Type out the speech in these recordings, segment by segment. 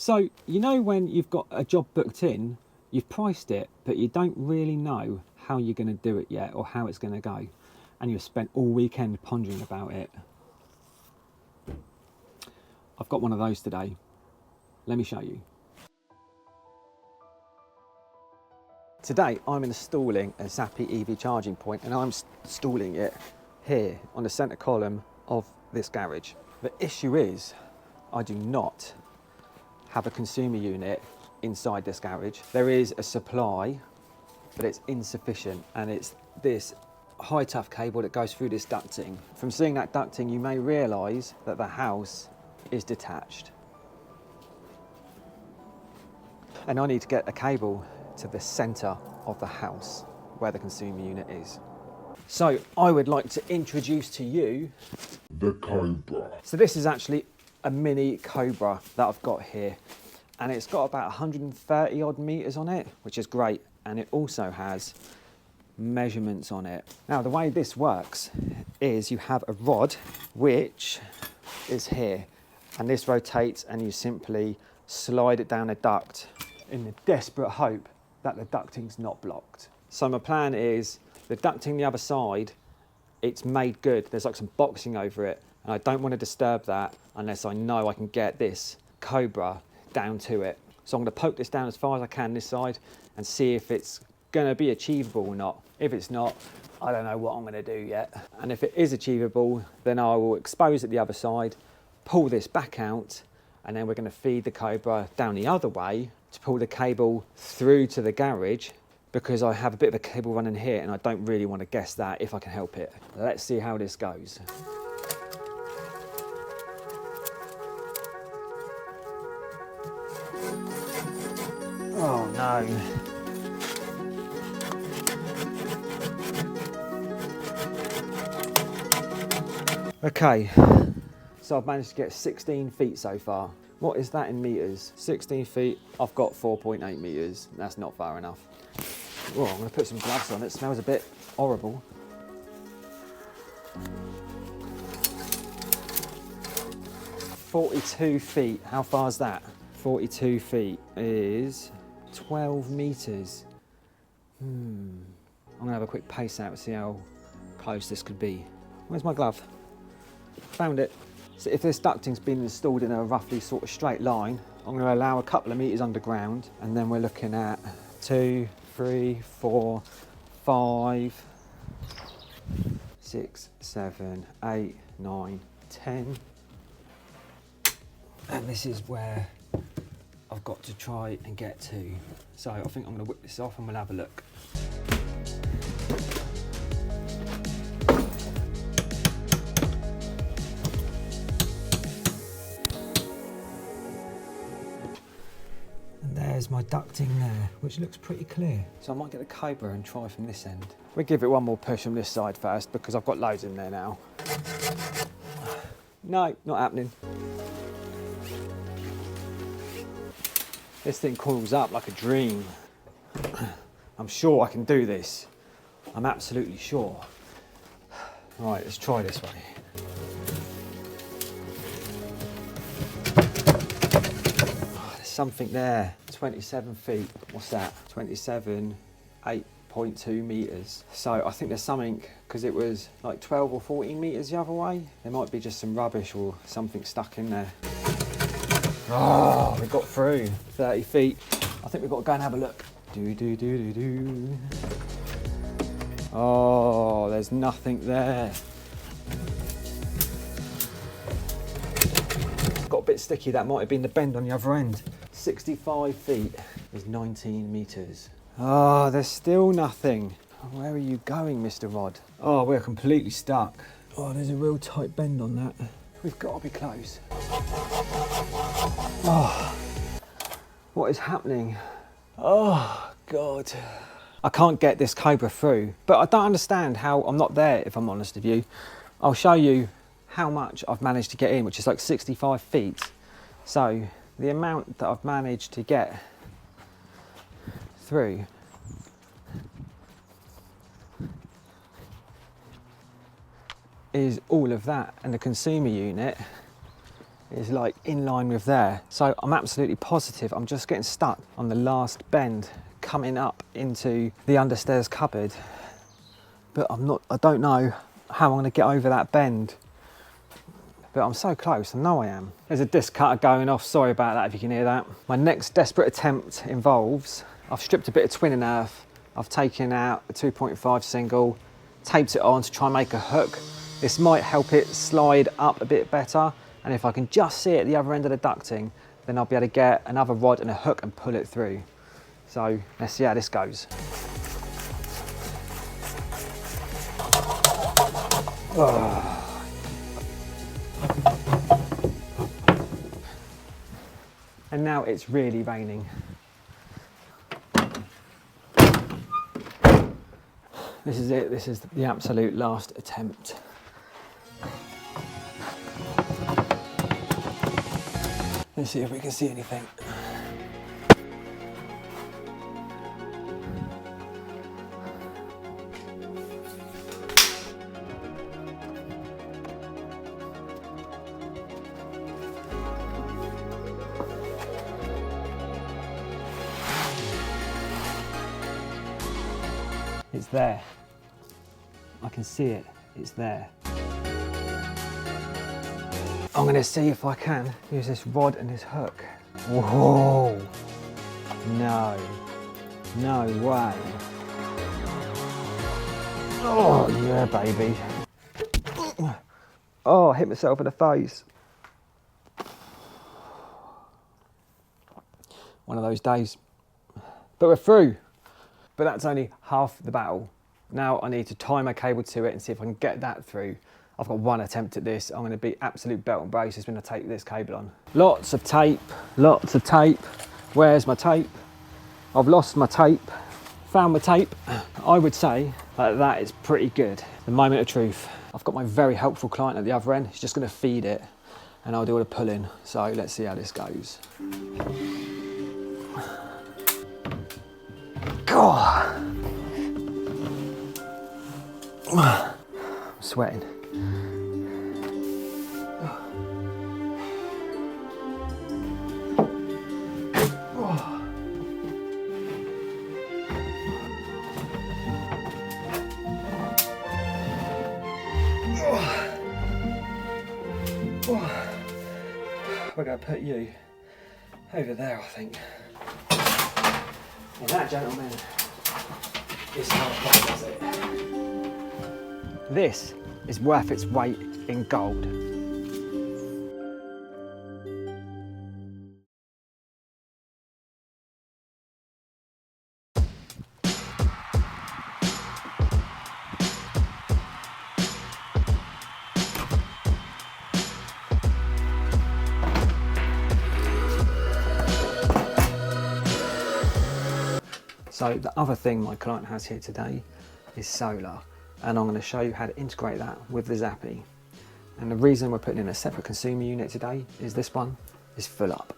So, you know when you've got a job booked in, you've priced it, but you don't really know how you're going to do it yet or how it's going to go. And you've spent all weekend pondering about it. I've got one of those today. Let me show you. Today I'm installing a zappy EV charging point, and I'm installing it here on the centre column of this garage. The issue is I do not have a consumer unit inside this garage. There is a supply, but it's insufficient, and it's this high tough cable that goes through this ducting. From seeing that ducting, you may realise that the house is detached. And I need to get a cable to the centre of the house where the consumer unit is. So I would like to introduce to you the Cobra. So this is actually a mini Cobra that I've got here, and it's got about 130 odd meters on it, which is great, and it also has measurements on it. Now the way this works is you have a rod which is here, and this rotates, and you simply slide it down a duct in the desperate hope that the ducting's not blocked. So my plan is the ducting the other side, it's made good. There's like some boxing over it, and I don't want to disturb that unless I know I can get this Cobra down to it. So I'm going to poke this down as far as I can this side and see if it's going to be achievable or not. If it's not, I don't know what I'm going to do yet. And if it is achievable, then I will expose it the other side, pull this back out, and then we're going to feed the Cobra down the other way to pull the cable through to the garage, because I have a bit of a cable running here and I don't really want to guess that if I can help it. Let's see how this goes. Oh no. Okay, so I've managed to get 16 feet so far. What is that in meters? 16 feet, I've got 4.8 meters. That's not far enough. Oh, I'm gonna put some gloves on. It smells a bit horrible. "42 feet, how far is that? 42 feet is 12 meters. I'm gonna have a quick pace out to see how close this could be. Where's my glove? Found it. So if this ducting's been installed in a roughly sort of straight line, I'm going to allow a couple of meters underground, and then we're looking at 2, 3, 4, 5, 6, 7, 8, 9, 10. And this is where I've got to try and get to. So I think I'm going to whip this off and we'll have a look. There's my ducting there, which looks pretty clear. So I might get the Cobra and try from this end. We'll give it one more push on this side first, because I've got loads in there now. No, not happening. This thing coils up like a dream. I'm sure I can do this. I'm absolutely sure. Right, let's try this way. Something there. 27 feet. What's that? 27, 8.2 meters. So I think there's something, because it was like 12 or 14 meters the other way. There might be just some rubbish or something stuck in there. Oh, we got through. 30 feet. I think we've got to go and have a look. Oh, there's nothing there. Got a bit sticky. That might have been the bend on the other end. 65 feet is 19 meters. Oh, there's still nothing. Where are you going, Mr. Rod? Oh, we're completely stuck. Oh, there's a real tight bend on that. We've got to be close. Oh, what is happening? Oh, God. I can't get this Cobra through, but I don't understand how I'm not there, if I'm honest with you. I'll show you how much I've managed to get in, which is like 65 feet. So the amount that I've managed to get through is all of that, and the consumer unit is like in line with there. So I'm absolutely positive I'm just getting stuck on the last bend coming up into the understairs cupboard. But I don't know how I'm gonna get over that bend. But I'm so close, I know I am. There's a disc cutter going off, sorry about that if you can hear that. My next desperate attempt involves, I've stripped a bit of twinning earth, I've taken out a 2.5 single, taped it on to try and make a hook. This might help it slide up a bit better, and if I can just see it at the other end of the ducting, then I'll be able to get another rod and a hook and pull it through. So let's see how this goes. Oh. And now it's really raining. This is it, this is the absolute last attempt. Let's see if we can see anything. It's there. I can see it. It's there. I'm going to see if I can use this rod and this hook. Whoa! No. No way. Oh, yeah, baby. Oh, I hit myself in the face. One of those days. But we're through. But that's only half the battle. Now I need to tie my cable to it and see if I can get that through. I've got one attempt at this. I'm going to be absolute belt and braces when I take this cable on. Lots of tape, lots of tape. Where's my tape? I've lost my tape. Found my tape. I would say that is pretty good. The moment of truth. I've got my very helpful client at the other end. He's just going to feed it and I'll do all the pulling. So let's see how this goes. God. I'm sweating. We're going to put you over there, I think. And that, gentlemen, is how it does it. This is worth its weight in gold. So the other thing my client has here today is solar, and I'm going to show you how to integrate that with the zappy. And the reason we're putting in a separate consumer unit today is this one is full up.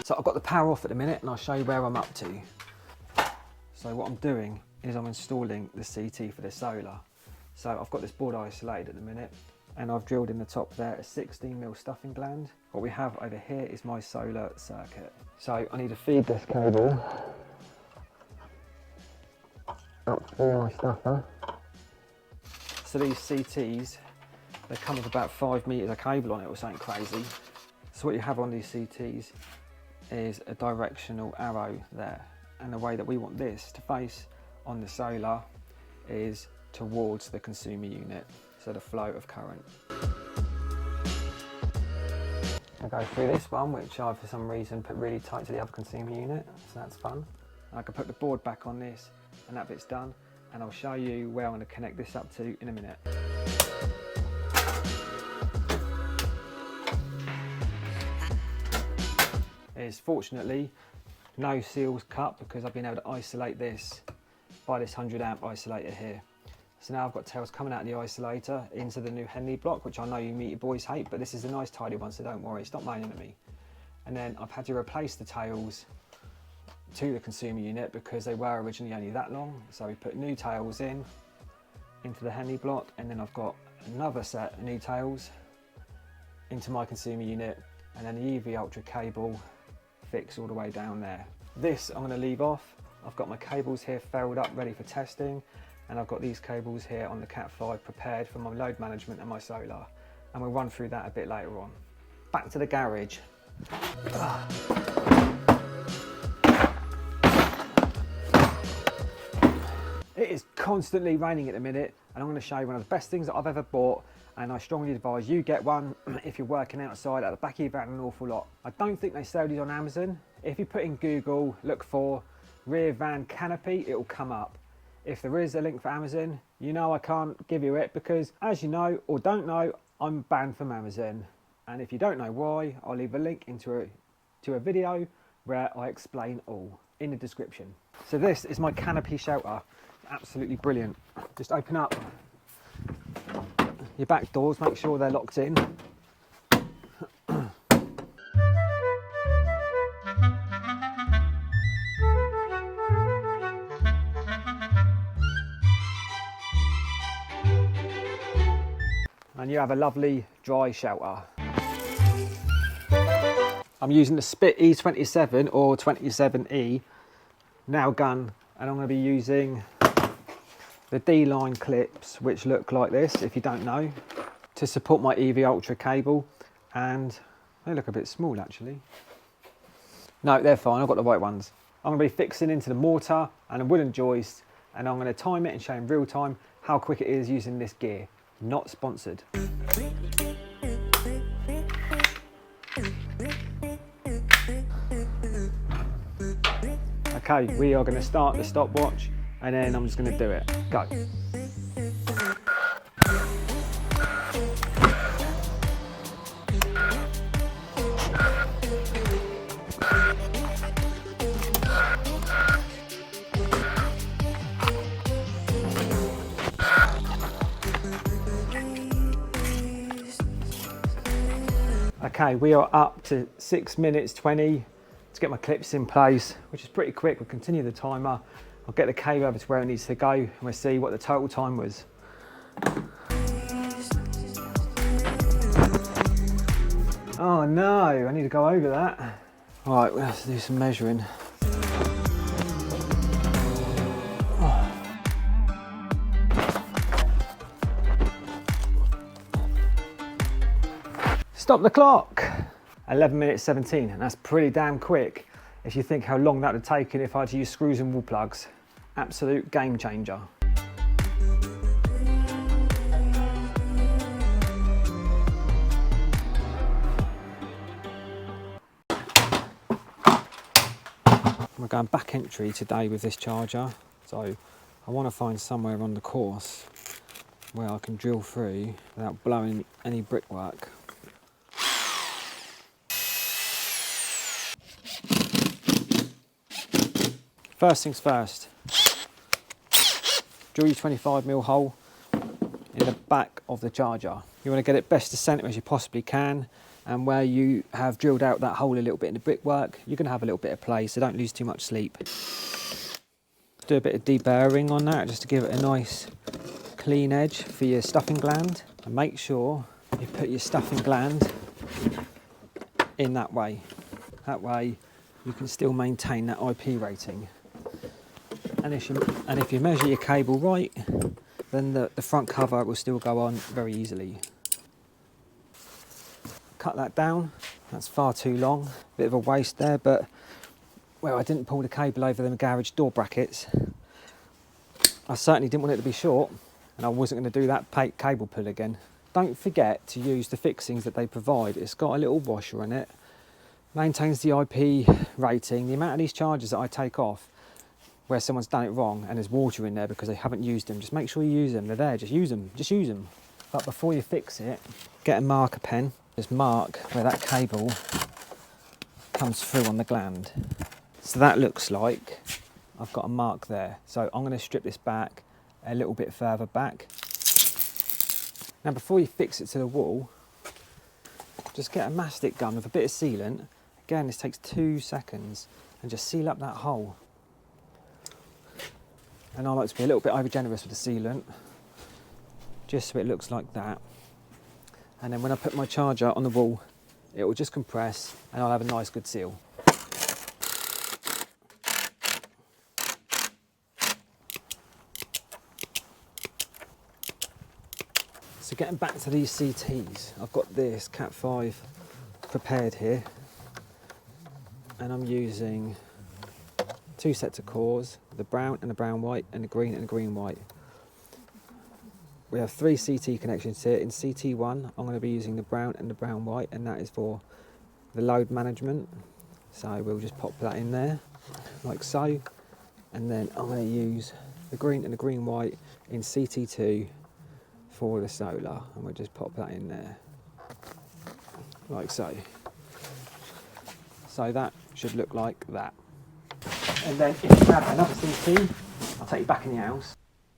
So I've got the power off at the minute and I'll show you where I'm up to. So what I'm doing is I'm installing the CT for the solar. So I've got this board isolated at the minute and I've drilled in the top there a 16mm stuffing gland. What we have over here is my solar circuit. So I need to feed this cable up through my stuffer. So these CTs, they come with about 5 meters of cable on it or something crazy. So what you have on these CTs is a directional arrow there. And the way that we want this to face on the solar is towards the consumer unit, so the flow of current. I go through this one, which I've for some reason put really tight to the other consumer unit, so that's fun. I can put the board back on this and that bit's done, and I'll show you where I'm going to connect this up to in a minute. There's fortunately no seals cut because I've been able to isolate this by this 100 amp isolator here. So now I've got tails coming out of the isolator into the new Henley block, which I know you meaty boys hate, but this is a nice tidy one, so don't worry, stop moaning at me. And then I've had to replace the tails to the consumer unit because they were originally only that long. So we put new tails into the Henley block, and then I've got another set of new tails into my consumer unit, and then the EV Ultra cable fixed all the way down there. This I'm going to leave off. I've got my cables here ferruled up ready for testing, and I've got these cables here on the Cat 5 prepared for my load management and my solar, and we'll run through that a bit later on. Back to the garage. It is constantly raining at the minute, and I'm going to show you one of the best things that I've ever bought, and I strongly advise you get one if you're working outside at the back of your van an awful lot. I don't think they sell these on Amazon. If you put in Google, look for rear van canopy, it will come up. If there is a link for Amazon, you know I can't give you it because, as you know or don't know, I'm banned from Amazon. And if you don't know why, I'll leave a link to a video where I explain all in the description. So this is my canopy shelter. Absolutely brilliant. Just open up your back doors, make sure they're locked in. And you have a lovely dry shelter. I'm using the Spit E27 or 27E nail gun, and I'm going to be using the D-line clips, which look like this if you don't know, to support my EV Ultra cable, and they look a bit small actually. No, they're fine, I've got the right ones. I'm going to be fixing into the mortar and a wooden joist, and I'm going to time it and show in real time how quick it is using this gear. Not sponsored. Okay, we are going to start the stopwatch, and then I'm just going to do it. Go. Okay, we are up to 6 minutes 20 to get my clips in place, which is pretty quick. We'll continue the timer. I'll get the cable over to where it needs to go, and we'll see what the total time was. Oh no, I need to go over that. All right, we'll have to do some measuring. Stop the clock! 11 minutes 17, and that's pretty damn quick if you think how long that would have taken if I had to use screws and wall plugs. Absolute game changer. We're going back entry today with this charger, so I want to find somewhere on the course where I can drill through without blowing any brickwork. First things first, drill your 25mm hole in the back of the charger. You want to get it best to centre as you possibly can, and where you have drilled out that hole a little bit in the brickwork, you're going to have a little bit of play, so don't lose too much sleep. Do a bit of deburring on that just to give it a nice clean edge for your stuffing gland, and make sure you put your stuffing gland in that way. That way you can still maintain that IP rating. And if you measure your cable right, then the front cover will still go on very easily. Cut that down, that's far too long, bit of a waste there, but well, I didn't pull the cable over the garage door brackets. I certainly didn't want it to be short, and I wasn't going to do that cable pull again. Don't forget to use the fixings that they provide. It's got a little washer in it, maintains the IP rating. The amount of these chargers that I take off where someone's done it wrong and there's water in there because they haven't used them, just make sure you use them. They're there, just use them, But before you fix it, get a marker pen, just mark where that cable comes through on the gland. So that looks like I've got a mark there. So I'm going to strip this back a little bit further back. Now before you fix it to the wall, just get a mastic gun with a bit of sealant. Again, this takes 2 seconds, and just seal up that hole. And I like to be a little bit over generous with the sealant, just so it looks like that. And then when I put my charger on the wall, it will just compress and I'll have a nice good seal. So getting back to these CTs, I've got this Cat 5 prepared here, and I'm using 2 sets of cores, the brown and the brown white, and the green and the green white. We have 3 CT connections here. In CT1, I'm going to be using the brown and the brown white, and that is for the load management. So we'll just pop that in there, like so. And then I'm going to use the green and the green white in CT2 for the solar, and we'll just pop that in there, like so. So that should look like that. And then if you have another CT, I'll take you back in the house.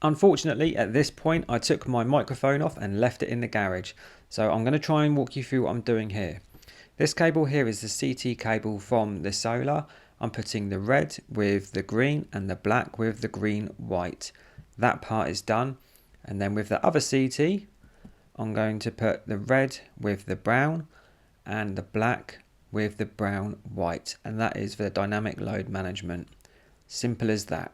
Unfortunately, at this point, I took my microphone off and left it in the garage. So I'm going to try and walk you through what I'm doing here. This cable here is the CT cable from the solar. I'm putting the red with the green and the black with the green white. That part is done. And then with the other CT, I'm going to put the red with the brown and the black with the brown white. And that is for the dynamic load management. Simple as that.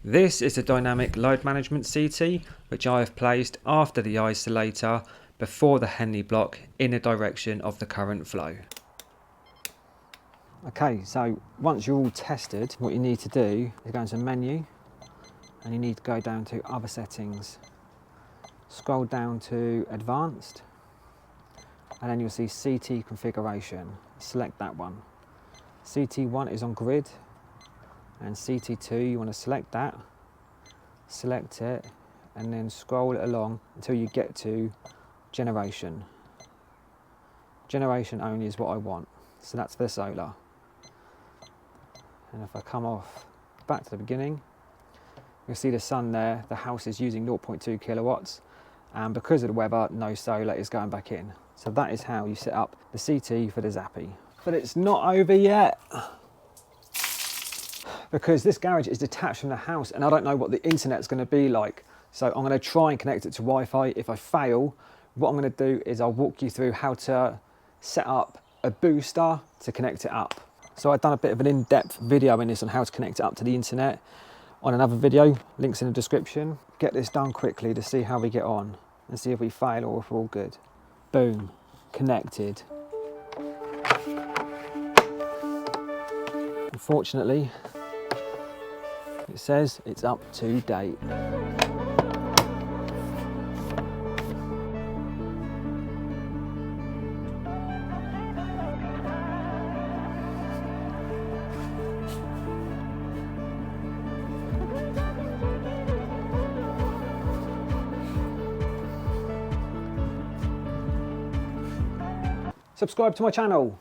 This is a dynamic load management CT, which I have placed after the isolator before the Henley block in the direction of the current flow. Okay, so once you're all tested, what you need to do is go into menu, and you need to go down to other settings. Scroll down to advanced, and then you'll see CT configuration. Select that one. CT1 is on grid, and CT2, you want to select that, select it, and then scroll it along until you get to generation. Generation only is what I want, so that's for the solar. And if I come off back to the beginning, you'll see the sun there. The house is using 0.2 kilowatts, and because of the weather, no solar is going back in. So that is how you set up the CT for the zappy. But it's not over yet, because this garage is detached from the house and I don't know what the internet's going to be like. So I'm going to try and connect it to Wi-Fi. If I fail, what I'm going to do is I'll walk you through how to set up a booster to connect it up. So I've done a bit of an in-depth video in this on how to connect it up to the internet on another video, links in the description. Get this done quickly to see how we get on and see if we fail or if we're all good. Boom, connected. Unfortunately, it says it's up to date. Subscribe to my channel.